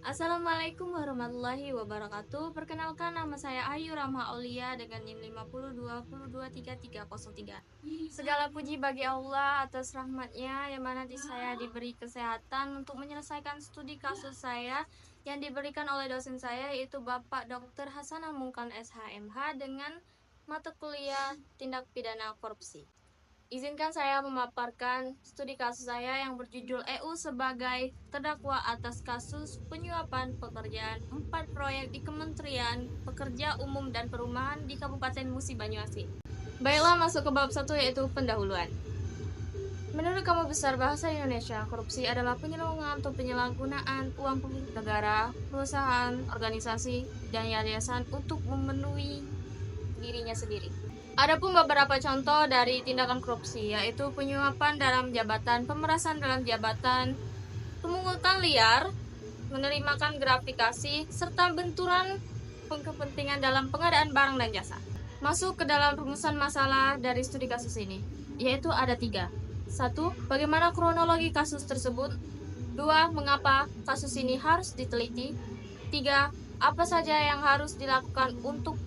Assalamualaikum warahmatullahi wabarakatuh. Perkenalkan, nama saya Ayu Rahma Aulia dengan NIM 5022033303. Segala puji bagi Allah atas rahmatnya yang mana saya diberi kesehatan untuk menyelesaikan studi kasus saya yang diberikan oleh dosen saya, yaitu Bapak Dr. Hasanah Mungkan SHMH, dengan mata kuliah tindak pidana korupsi. Izinkan saya memaparkan studi kasus saya yang berjudul EU sebagai terdakwa atas kasus penyuapan pekerjaan 4 proyek di Kementerian Pekerja Umum dan Perumahan di Kabupaten Musi Banyuasin. Baiklah, masuk ke bab 1, yaitu pendahuluan. Menurut Kamus Besar Bahasa Indonesia, korupsi adalah penyelundupan atau penyalahgunaan uang pemilik negara, perusahaan, organisasi, dan yayasan untuk memenuhi dirinya sendiri. Adapun beberapa contoh dari tindakan korupsi, yaitu penyuapan dalam jabatan, pemerasan dalam jabatan, pemungutan liar, menerimakan gratifikasi, serta benturan kepentingan dalam pengadaan barang dan jasa. Masuk ke dalam rumusan masalah dari studi kasus ini, yaitu ada 3. 1. Bagaimana kronologi kasus tersebut? 2. Mengapa kasus ini harus diteliti? 3. Apa saja yang harus dilakukan untuk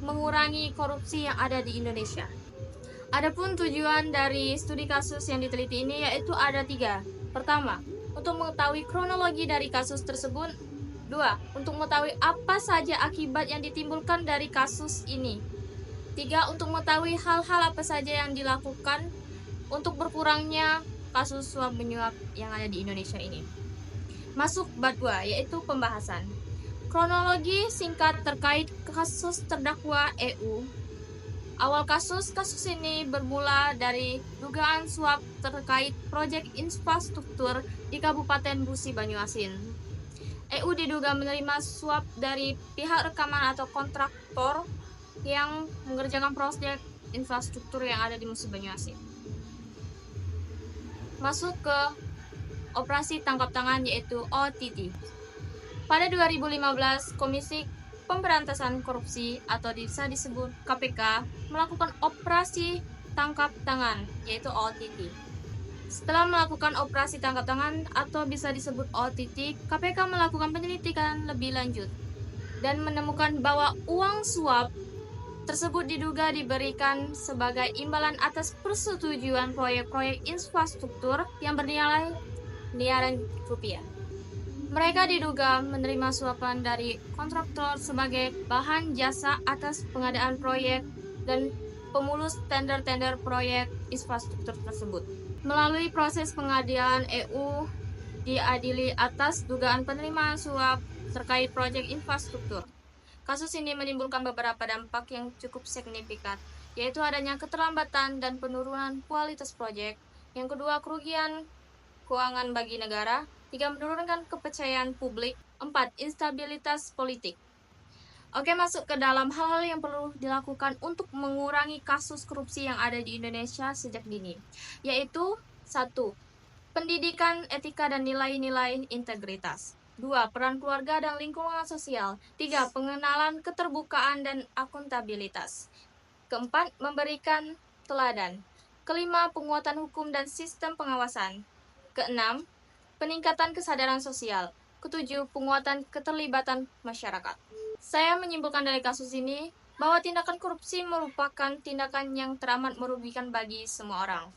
mengurangi korupsi yang ada di Indonesia. Adapun tujuan dari studi kasus yang diteliti ini yaitu ada 3. Pertama, untuk mengetahui kronologi dari kasus tersebut. 2. Untuk mengetahui apa saja akibat yang ditimbulkan dari kasus ini. 3. Untuk mengetahui hal-hal apa saja yang dilakukan untuk berkurangnya kasus suap menyuap yang ada di Indonesia ini. Masuk bab 2, yaitu pembahasan. Kronologi singkat terkait kasus terdakwa EU. Awal kasus ini bermula dari dugaan suap terkait proyek infrastruktur di Kabupaten Musi Banyuasin. EU diduga menerima suap dari pihak rekaman atau kontraktor yang mengerjakan proyek infrastruktur yang ada di Musi Banyuasin. Masuk ke operasi tangkap tangan, yaitu OTT. Pada 2015, Komisi Pemberantasan Korupsi atau bisa disebut KPK melakukan operasi tangkap tangan, yaitu OTT. Setelah melakukan operasi tangkap tangan atau bisa disebut OTT, KPK melakukan penyelidikan lebih lanjut dan menemukan bahwa uang suap tersebut diduga diberikan sebagai imbalan atas persetujuan proyek-proyek infrastruktur yang bernilai miliaran rupiah. Mereka diduga menerima suapan dari kontraktor sebagai bahan jasa atas pengadaan proyek dan pemulus tender-tender proyek infrastruktur tersebut. Melalui proses pengadilan, EU diadili atas dugaan penerimaan suap terkait proyek infrastruktur. Kasus ini menimbulkan beberapa dampak yang cukup signifikan, yaitu adanya keterlambatan dan penurunan kualitas proyek. Yang kedua, kerugian keuangan bagi negara. 3. Menurunkan kepercayaan publik. 4. Instabilitas politik. Oke, masuk ke dalam hal-hal yang perlu dilakukan untuk mengurangi kasus korupsi yang ada di Indonesia sejak dini, yaitu 1. Pendidikan etika dan nilai-nilai integritas. 2. Peran keluarga dan lingkungan sosial. 3. Pengenalan keterbukaan dan akuntabilitas. Keempat, memberikan teladan. Kelima, penguatan hukum dan sistem pengawasan. Keenam, peningkatan kesadaran sosial. Ketujuh, penguatan keterlibatan masyarakat. Saya menyimpulkan dari kasus ini bahwa tindakan korupsi merupakan tindakan yang teramat merugikan bagi semua orang,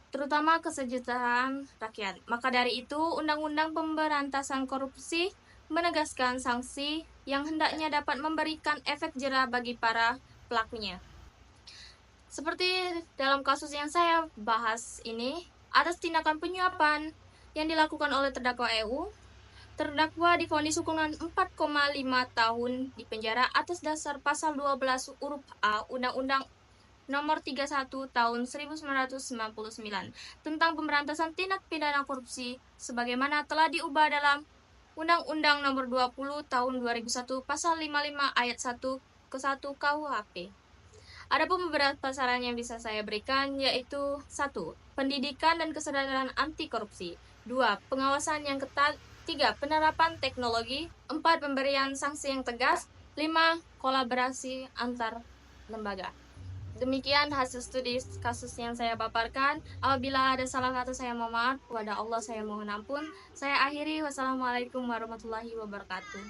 terutama kesejahteraan rakyat. Maka dari itu, Undang-Undang Pemberantasan Korupsi menegaskan sanksi yang hendaknya dapat memberikan efek jera bagi para pelakunya. Seperti dalam kasus yang saya bahas ini, atas tindakan penyuapan yang dilakukan oleh terdakwa EU, terdakwa divonis hukuman 4,5 tahun di penjara atas dasar pasal 12 huruf A Undang-Undang Nomor 31 Tahun 1999 tentang pemberantasan tindak pidana korupsi sebagaimana telah diubah dalam Undang-Undang Nomor 20 Tahun 2001 Pasal 55 Ayat 1 ke 1 KUHP. Adapun beberapa saran yang bisa saya berikan yaitu 1. Pendidikan dan kesadaran anti korupsi. 2. Pengawasan yang ketat. 3. Penerapan teknologi. 4. Pemberian sanksi yang tegas. 5. Kolaborasi antar lembaga. Demikian hasil studi kasus yang saya paparkan. Apabila ada salah kata, saya mohon maaf. Kepada Allah saya mohon ampun. Saya akhiri. Wassalamualaikum warahmatullahi wabarakatuh.